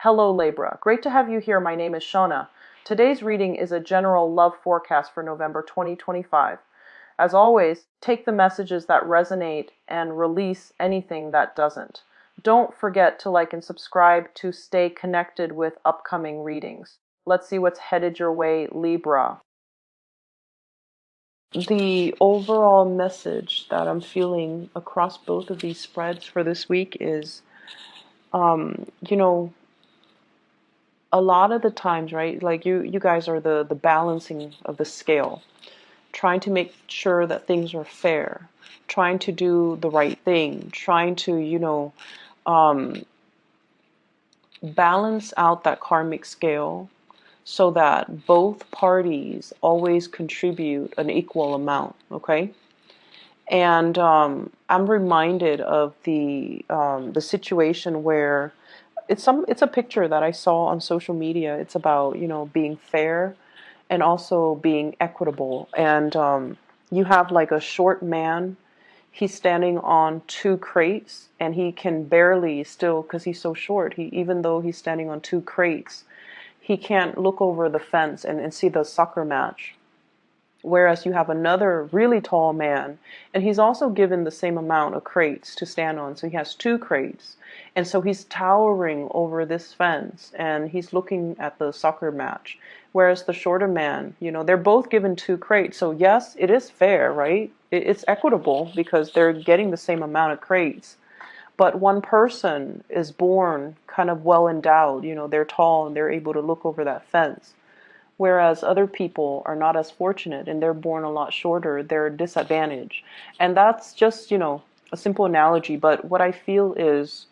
Hello Libra, great to have you here. My name is Shona. Today's reading is a general love forecast for November 2025. As always, take the messages that resonate and release anything that doesn't. Don't forget to like and subscribe to stay connected with upcoming readings. Let's see what's headed your way, Libra. The overall message that I'm feeling across both of these spreads for this week is, you know, a lot of the times, right, like you guys are the balancing of the scale, trying to make sure that things are fair, trying to do the right thing, trying to, balance out that karmic scale so that both parties always contribute an equal amount, okay? And I'm reminded of the situation where it's a picture that I saw on social media. It's about, being fair and also being equitable. And you have like a short man. He's standing on two crates and he can barely still, because he's so short, even though he's standing on two crates, he can't look over the fence and see the soccer match. Whereas you have another really tall man, and he's also given the same amount of crates to stand on. So he has two crates. And so he's towering over this fence and he's looking at the soccer match. Whereas the shorter man, they're both given two crates. So yes, it is fair, right? It's equitable because they're getting the same amount of crates. But one person is born kind of well endowed, they're tall and they're able to look over that fence. Whereas other people are not as fortunate and they're born a lot shorter, they're disadvantaged. And that's just, a simple analogy. But what I feel is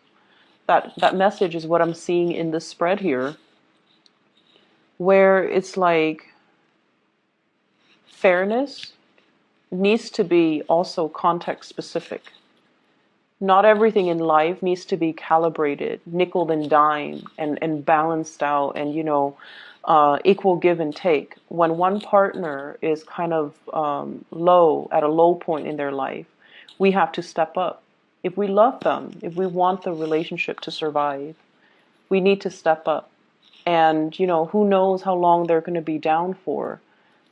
that message is what I'm seeing in this spread here, where it's like fairness needs to be also context specific. Not everything in life needs to be calibrated, nickel and dime, and balanced out, and equal give and take. When one partner is kind of low, at a low point in their life, we have to step up. If we love them, if we want the relationship to survive, we need to step up. And, who knows how long they're going to be down for.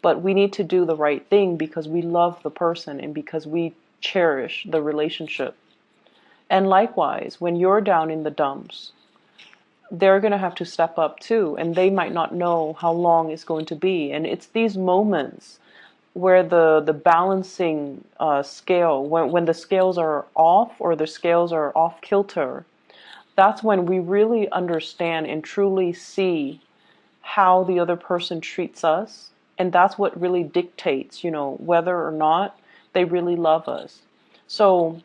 But we need to do the right thing because we love the person and because we cherish the relationship. And likewise, when you're down in the dumps, they're going to have to step up too, and they might not know how long it's going to be. And it's these moments where the balancing scale, when the scales are off or the scales are off kilter, that's when we really understand and truly see how the other person treats us. And that's what really dictates, whether or not they really love us. So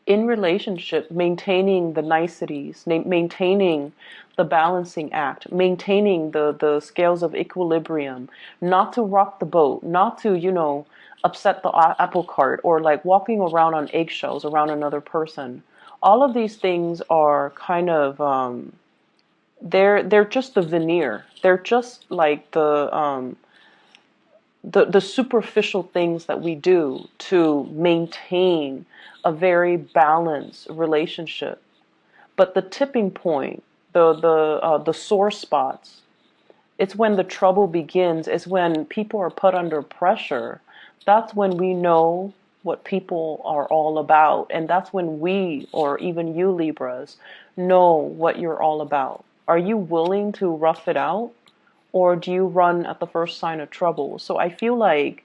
in relationship, maintaining the niceties, maintaining the balancing act, maintaining the scales of equilibrium, not to rock the boat, not to, upset the apple cart, or like walking around on eggshells around another person. All of these things are kind of, they're just the veneer. They're just like the superficial things that we do to maintain a very balanced relationship. But the tipping point, the sore spots, it's when the trouble begins. It's when people are put under pressure. That's when we know what people are all about. And that's when we, or even you Libras, know what you're all about. Are you willing to rough it out? Or do you run at the first sign of trouble? So I feel like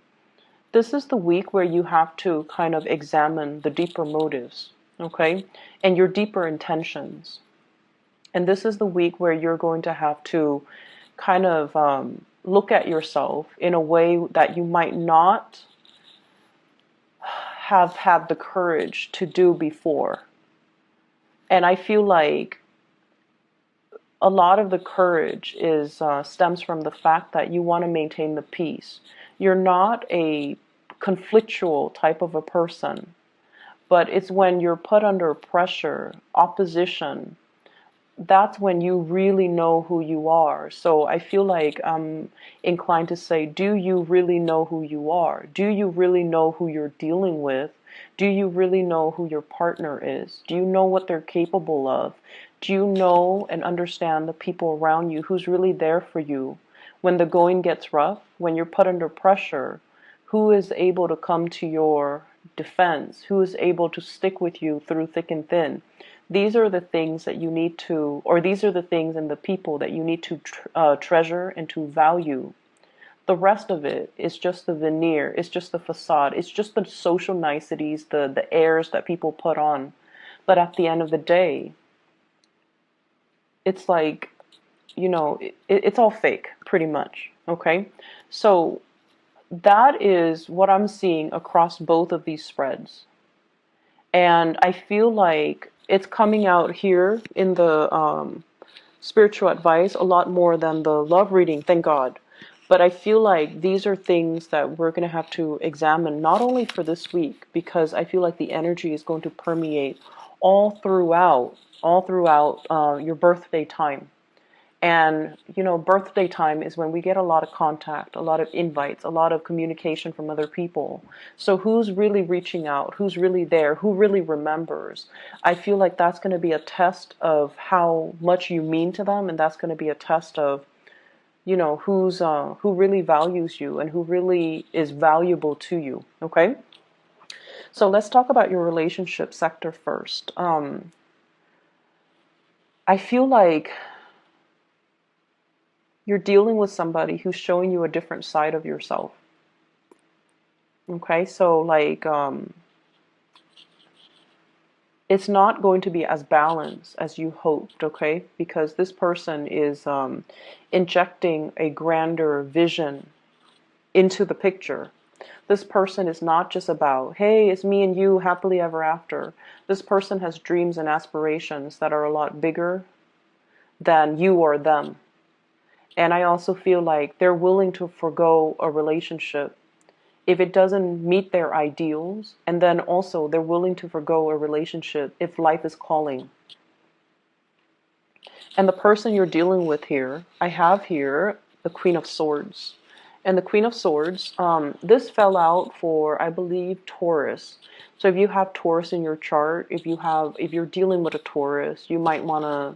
this is the week where you have to kind of examine the deeper motives, okay? And your deeper intentions. And this is the week where you're going to have to kind of look at yourself in a way that you might not have had the courage to do before. And I feel like a lot of the courage is stems from the fact that you want to maintain the peace. You're not a conflictual type of a person, but it's when you're put under pressure, opposition, that's when you really know who you are. So I feel like I'm inclined to say, do you really know who you are? Do you really know who you're dealing with? Do you really know who your partner is? Do you know what they're capable of? Do you know and understand the people around you who's really there for you when the going gets rough, when you're put under pressure? Who is able to come to your defense? Who is able to stick with you through thick and thin? These are the things that you need to, or these are the things and the people that you need to treasure and to value. The rest of it is just the veneer, it's just the facade, it's just the social niceties, the airs that people put on. But at the end of the day, it's like, it's all fake, pretty much. Okay? So that is what I'm seeing across both of these spreads. And I feel like it's coming out here in the spiritual advice a lot more than the love reading, thank God. But I feel like these are things that we're going to have to examine, not only for this week, because I feel like the energy is going to permeate all throughout your birthday time. And, birthday time is when we get a lot of contact, a lot of invites, a lot of communication from other people. So who's really reaching out? Who's really there? Who really remembers? I feel like that's going to be a test of how much you mean to them. And that's going to be a test of, who really values you and who really is valuable to you. Okay? So let's talk about your relationship sector first. I feel like you're dealing with somebody who's showing you a different side of yourself. Okay, so like, it's not going to be as balanced as you hoped, okay? Because this person is injecting a grander vision into the picture. This person is not just about, hey, it's me and you happily ever after. This person has dreams and aspirations that are a lot bigger than you or them. And I also feel like they're willing to forgo a relationship if it doesn't meet their ideals. And then also they're willing to forgo a relationship if life is calling. And the person you're dealing with here, I have here the Queen of Swords. And the Queen of Swords, this fell out for, I believe, Taurus. So if you have Taurus in your chart, if you're dealing with a Taurus, you might want to,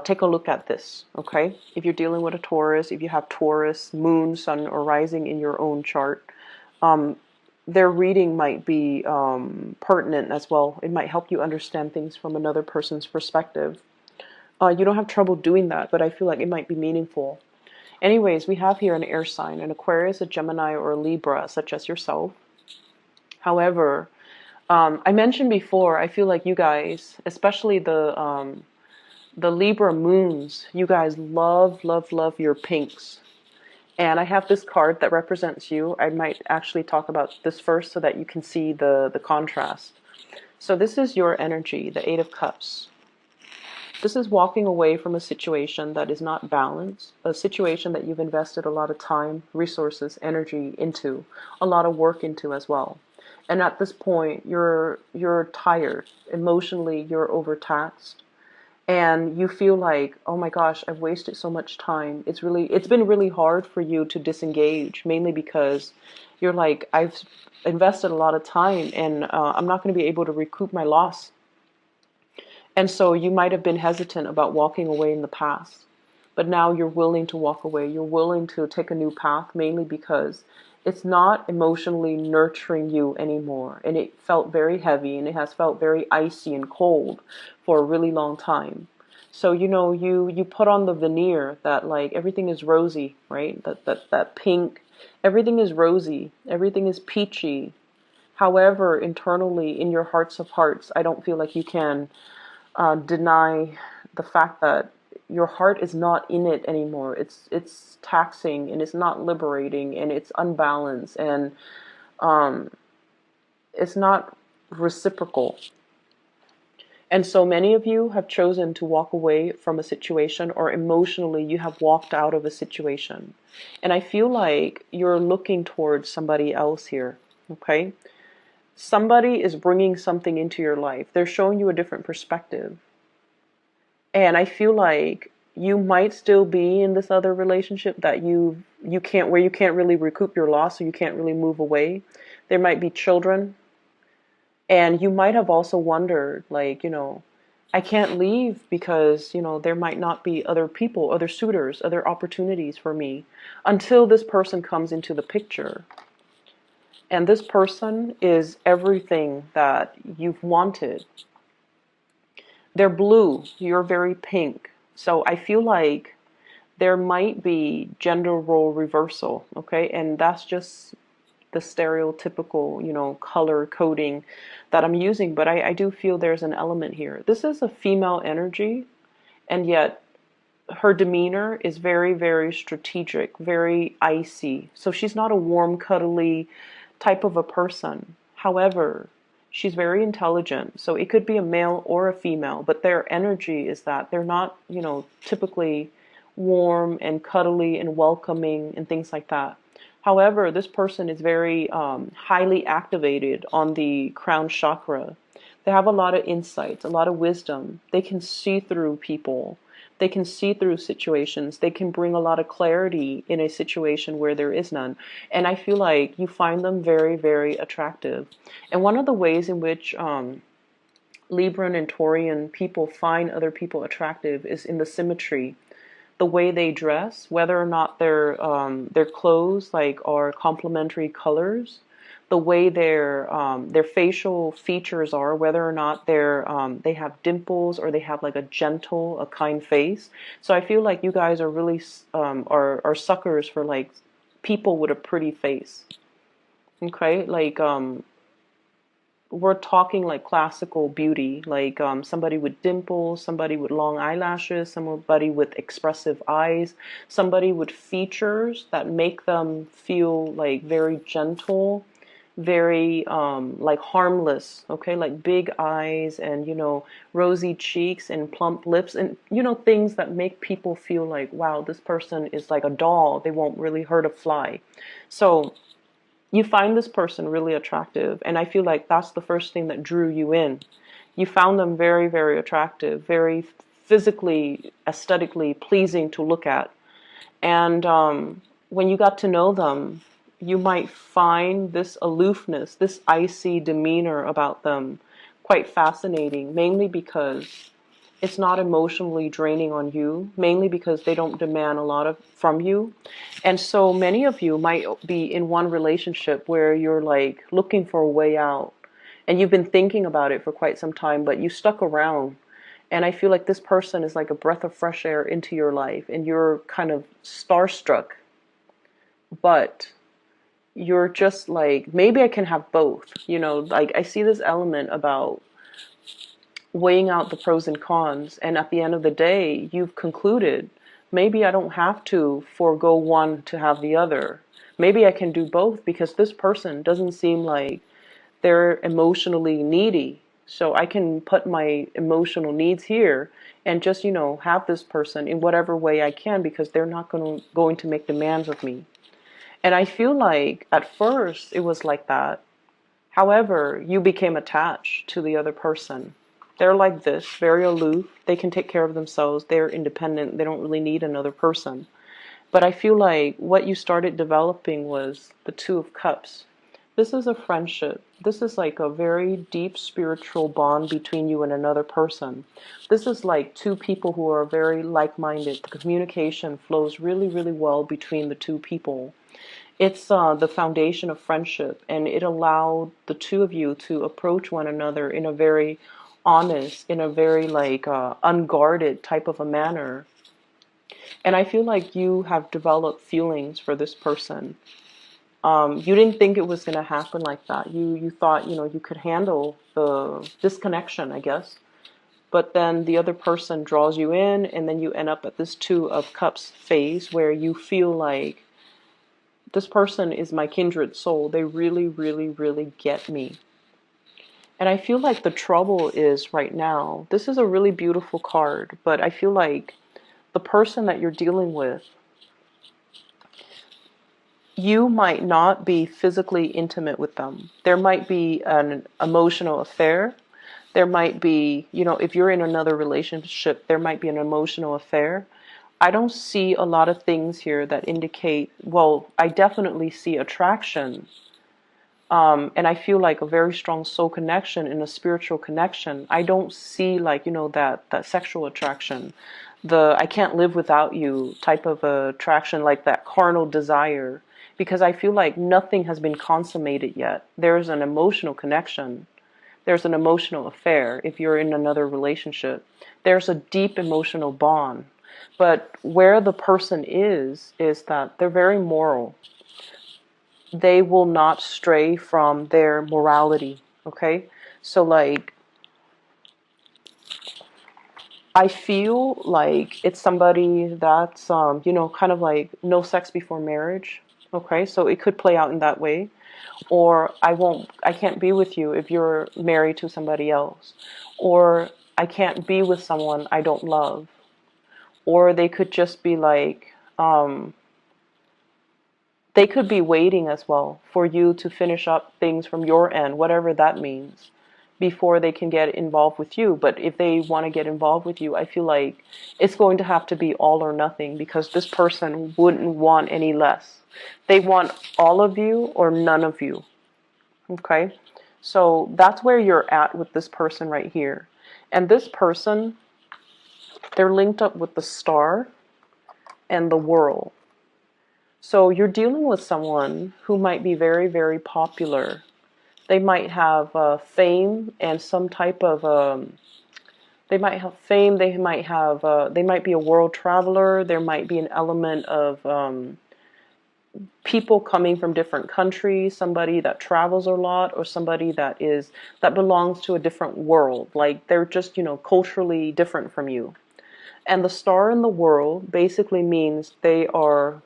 take a look at this, okay? If you're dealing with a Taurus, if you have Taurus, moon, sun, or rising in your own chart, their reading might be pertinent as well. It might help you understand things from another person's perspective. You don't have trouble doing that, but I feel like it might be meaningful. Anyways, we have here an air sign, an Aquarius, a Gemini, or a Libra, such as yourself. However, I mentioned before, I feel like you guys, especially the Libra moons, you guys love, love, love your pinks. And I have this card that represents you. I might actually talk about this first so that you can see the contrast. So this is your energy, the Eight of Cups. This is walking away from a situation that is not balanced, a situation that you've invested a lot of time, resources, energy into, a lot of work into as well. And at this point, you're tired. Emotionally, you're overtaxed. And you feel like, oh my gosh, I've wasted so much time. It's been really hard for you to disengage, mainly because you're like, I've invested a lot of time and I'm not going to be able to recoup my loss. And so you might have been hesitant about walking away in the past, but now you're willing to walk away. You're willing to take a new path, mainly because it's not emotionally nurturing you anymore. And it felt very heavy and it has felt very icy and cold for a really long time. So, you put on the veneer that like everything is rosy, right? That pink, everything is rosy, everything is peachy. However, internally in your hearts of hearts, I don't feel like you can deny the fact that your heart is not in it anymore. It's taxing and it's not liberating and it's unbalanced and it's not reciprocal. And so many of you have chosen to walk away from a situation, or emotionally you have walked out of a situation. And I feel like you're looking towards somebody else here, okay? Somebody is bringing something into your life. They're showing you a different perspective. And I feel like you might still be in this other relationship that you can't really recoup your loss, so you can't really move away. There might be children. And you might have also wondered, like, I can't leave because, there might not be other people, other suitors, other opportunities for me until this person comes into the picture. And this person is everything that you've wanted. They're blue, you're very pink. So I feel like there might be gender role reversal, okay? And that's just the stereotypical, color coding that I'm using, but I do feel there's an element here. This is a female energy, and yet her demeanor is very, very strategic, very icy. So she's not a warm, cuddly type of a person. However, she's very intelligent. So it could be a male or a female, but their energy is that they're not, typically warm and cuddly and welcoming and things like that. However, this person is very highly activated on the crown chakra. They have a lot of insights, a lot of wisdom. They can see through people. They can see through situations. They can bring a lot of clarity in a situation where there is none. And I feel like you find them very, very attractive. And one of the ways in which Libran and Taurian people find other people attractive is in the symmetry, the way they dress, whether or not their clothes are complementary colors, the way their facial features are, whether or not they have dimples or they have like a gentle, a kind face. So I feel like you guys are really are suckers for like people with a pretty face. Okay, like we're talking like classical beauty, like somebody with dimples, somebody with long eyelashes, somebody with expressive eyes, somebody with features that make them feel like very gentle, very like harmless, okay, like big eyes and rosy cheeks and plump lips and things that make people feel like, wow, this person is like a doll, they won't really hurt a fly. So you find this person really attractive, and I feel like that's the first thing that drew you in. You found them very, very attractive, very physically, aesthetically pleasing to look at. And when you got to know them, you might find this aloofness, this icy demeanor about them quite fascinating, mainly because it's not emotionally draining on you, mainly because they don't demand a lot of from you. And so many of you might be in one relationship where you're like looking for a way out, and you've been thinking about it for quite some time, but you stuck around. And I feel like this person is like a breath of fresh air into your life, and you're kind of starstruck, but you're just like, maybe I can have both. Like I see this element about weighing out the pros and cons, and at the end of the day, you've concluded, maybe I don't have to forego one to have the other. Maybe I can do both because this person doesn't seem like they're emotionally needy. So I can put my emotional needs here and just, have this person in whatever way I can because they're not going to make demands of me. And I feel like at first it was like that. However, you became attached to the other person. They're like this, very aloof. They can take care of themselves. They're independent. They don't really need another person. But I feel like what you started developing was the Two of Cups. This is a friendship. This is like a very deep spiritual bond between you and another person. This is like two people who are very like-minded. The communication flows really, really well between the two people. It's the foundation of friendship, and it allowed the two of you to approach one another in a very honest, in a very like unguarded type of a manner. And I feel like you have developed feelings for this person. You didn't think it was going to happen like that. You thought, you could handle the disconnection, I guess. But then the other person draws you in, and then you end up at this Two of Cups phase where you feel like this person is my kindred soul. They really, really, really get me. And I feel like the trouble is right now, this is a really beautiful card, but I feel like the person that you're dealing with, you might not be physically intimate with them. There might be an emotional affair. There might be, if you're in another relationship, there might be an emotional affair. I don't see a lot of things here that indicate, well, I definitely see attraction, And I feel like a very strong soul connection and a spiritual connection. I don't see like, that sexual attraction, the I can't live without you type of attraction, like that carnal desire, because I feel like nothing has been consummated yet. There's an emotional connection. There's an emotional affair if you're in another relationship. There's a deep emotional bond. But where the person is that they're very moral. They will not stray from their morality. Okay? So like I feel like it's somebody that's kind of like no sex before marriage. Okay? So it could play out in that way. Or I can't be with you if you're married to somebody else. Or I can't be with someone I don't love. Or they could just be like, they could be waiting as well for you to finish up things from your end, whatever that means, before they can get involved with you. But if they want to get involved with you, I feel like it's going to have to be all or nothing, because this person wouldn't want any less. They want all of you or none of you. Okay? So that's where you're at with this person right here. And this person, they're linked up with the star and the world. So you're dealing with someone who might be very, very popular. They might have fame and some type of, they might have fame, they might be a world traveler, there might be an element of people coming from different countries, somebody that travels a lot, or somebody that belongs to a different world. Like they're just, culturally different from you. And the star in the world basically means they are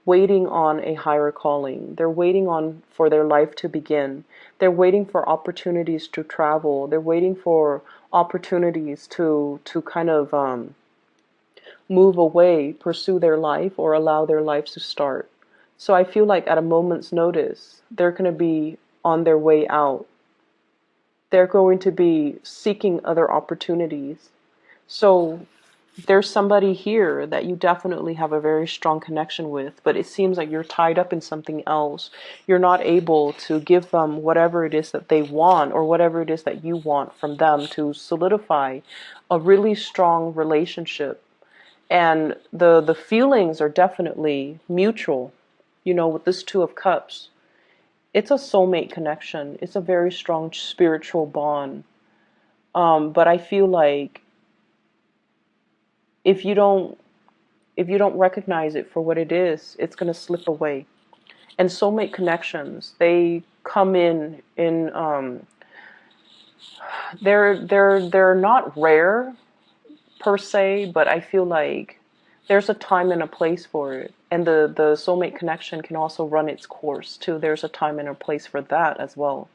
waiting on a higher calling. They're waiting on for their life to begin. They're waiting for opportunities to travel. They're waiting for opportunities to kind of move away, pursue their life, or allow their lives to start. So I feel like at a moment's notice, they're going to be on their way out. They're going to be seeking other opportunities. So there's somebody here that you definitely have a very strong connection with, but it seems like you're tied up in something else. You're not able to give them whatever it is that they want, or whatever it is that you want from them, to solidify a really strong relationship. And the feelings are definitely mutual. With this Two of Cups, it's a soulmate connection. It's a very strong spiritual bond. But I feel like if you don't recognize it for what it is, it's going to slip away. And soulmate connections, they come in they're not rare per se, but I feel like there's a time and a place for it. And the soulmate connection can also run its course too. There's a time and a place for that as well.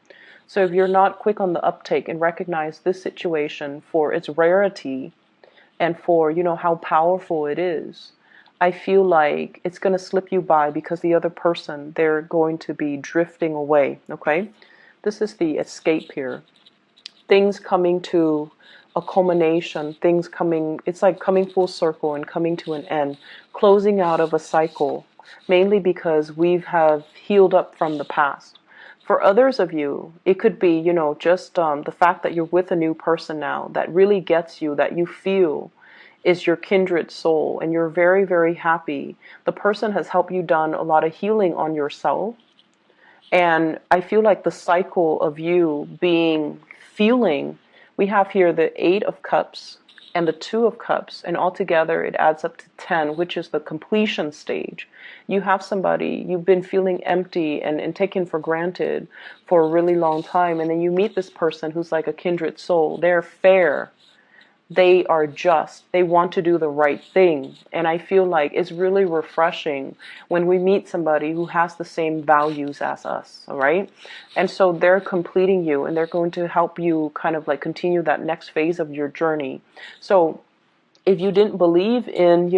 So if you're not quick on the uptake and recognize this situation for its rarity, and for, how powerful it is, I feel like it's going to slip you by, because the other person, they're going to be drifting away. Okay? This is the escape here. Things coming to a culmination, it's like coming full circle and coming to an end, closing out of a cycle, mainly because we have healed up from the past. For others of you, it could be, just the fact that you're with a new person now that really gets you, that you feel is your kindred soul, and you're very, very happy. The person has helped you done a lot of healing on yourself. And I feel like the cycle of you feeling, we have here the Eight of Cups and the Two of Cups, and altogether it adds up to 10, which is the completion stage. You have somebody, you've been feeling empty and taken for granted for a really long time, and then you meet this person who's like a kindred soul. They're fair. They are just. They want to do the right thing. And I feel like it's really refreshing when we meet somebody who has the same values as us, all right? And so they're completing you, and they're going to help you kind of like continue that next phase of your journey. So if you didn't believe in,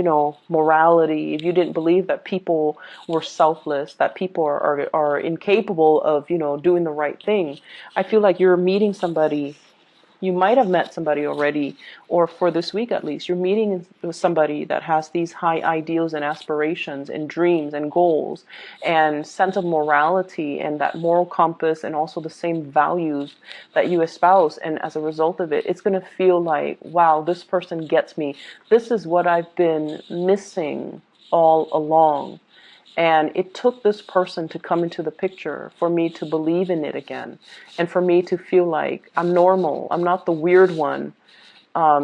morality, if you didn't believe that people were selfless, that people are incapable of, doing the right thing, I feel like you're meeting somebody You might have met somebody already, or for this week at least, you're meeting with somebody that has these high ideals and aspirations and dreams and goals and sense of morality and that moral compass and also the same values that you espouse. And as a result of it, it's going to feel like, wow, this person gets me. This is what I've been missing all along. And it took this person to come into the picture for me to believe in it again. And for me to feel like I'm normal. I'm not the weird one.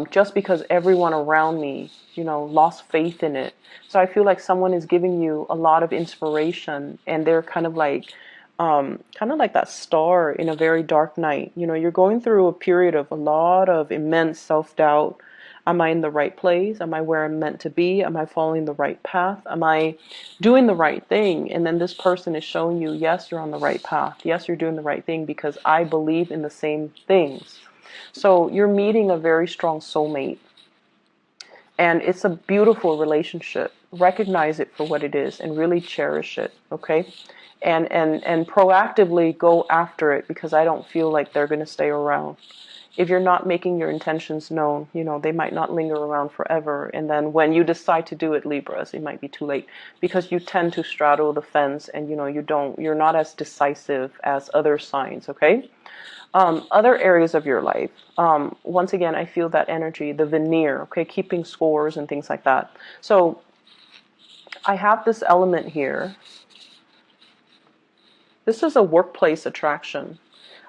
Just because everyone around me, lost faith in it. So I feel like someone is giving you a lot of inspiration, and they're kind of like that star in a very dark night. You're going through a period of a lot of immense self-doubt. Am I in the right place? Am I where I'm meant to be? Am I following the right path? Am I doing the right thing? And then this person is showing you, yes, you're on the right path. Yes, you're doing the right thing because I believe in the same things. So you're meeting a very strong soulmate. And it's a beautiful relationship. Recognize it for what it is and really cherish it, okay? And proactively go after it, because I don't feel like they're going to stay around. If you're not making your intentions known, they might not linger around forever. And then when you decide to do it, Libras, it might be too late, because you tend to straddle the fence, and you're not as decisive as other signs, okay? Other areas of your life, once again, I feel that energy, the veneer, okay, keeping scores and things like that. So I have this element here. This is a workplace attraction.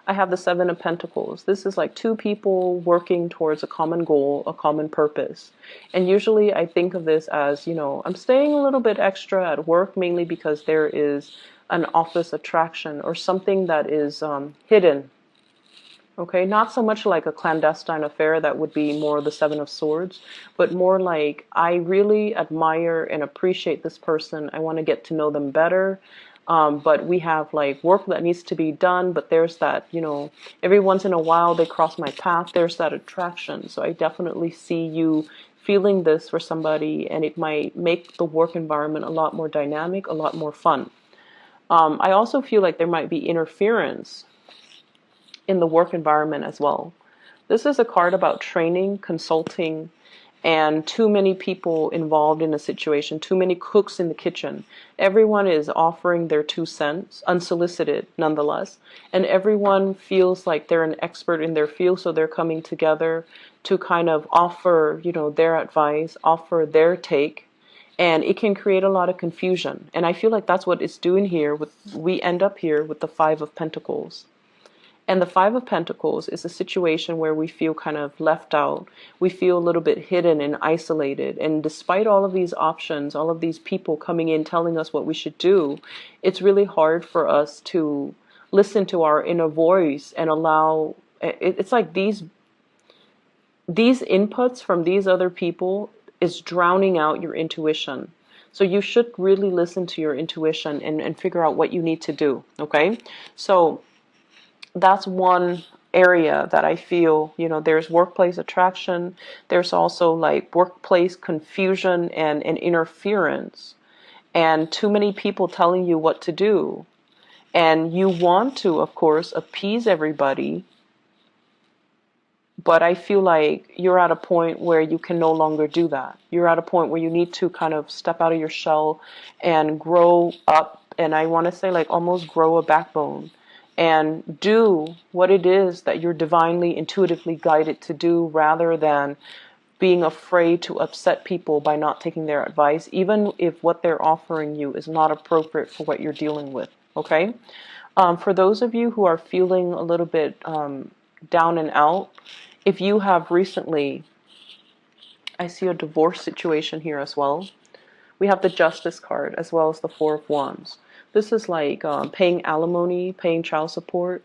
I have the Seven of Pentacles. This is like two people working towards a common goal, a common purpose. And usually I think of this as, I'm staying a little bit extra at work, mainly because there is an office attraction or something that is hidden. Okay, not so much like a clandestine affair, that would be more the Seven of Swords, but more like, I really admire and appreciate this person. I want to get to know them better. But we have like work that needs to be done, but there's that, every once in a while they cross my path. There's that attraction. So I definitely see you feeling this for somebody, and it might make the work environment a lot more dynamic, a lot more fun. I also feel like there might be interference in the work environment as well. This is a card about training, consulting, and too many people involved in a situation, too many cooks in the kitchen. Everyone is offering their 2 cents, unsolicited nonetheless, and everyone feels like they're an expert in their field, so they're coming together to kind of offer, their advice, offer their take, and it can create a lot of confusion. And I feel like that's what it's doing here. We end up here with the Five of Pentacles. And the Five of Pentacles is a situation where we feel kind of left out. We feel a little bit hidden and isolated. And despite all of these options, all of these people coming in telling us what we should do, it's really hard for us to listen to our inner voice and allow... It's like these inputs from these other people is drowning out your intuition. So you should really listen to your intuition and figure out what you need to do, okay? So that's one area that I feel, there's workplace attraction. There's also like workplace confusion and interference, and too many people telling you what to do. And you want to, of course, appease everybody. But I feel like you're at a point where you can no longer do that. You're at a point where you need to kind of step out of your shell and grow up. And I want to say like almost grow a backbone and do what it is that you're divinely, intuitively guided to do, rather than being afraid to upset people by not taking their advice, even if what they're offering you is not appropriate for what you're dealing with, okay? For those of you who are feeling a little bit down and out, if you have recently, I see a divorce situation here as well. We have the Justice card as well as the Four of Wands. This is like paying alimony, paying child support.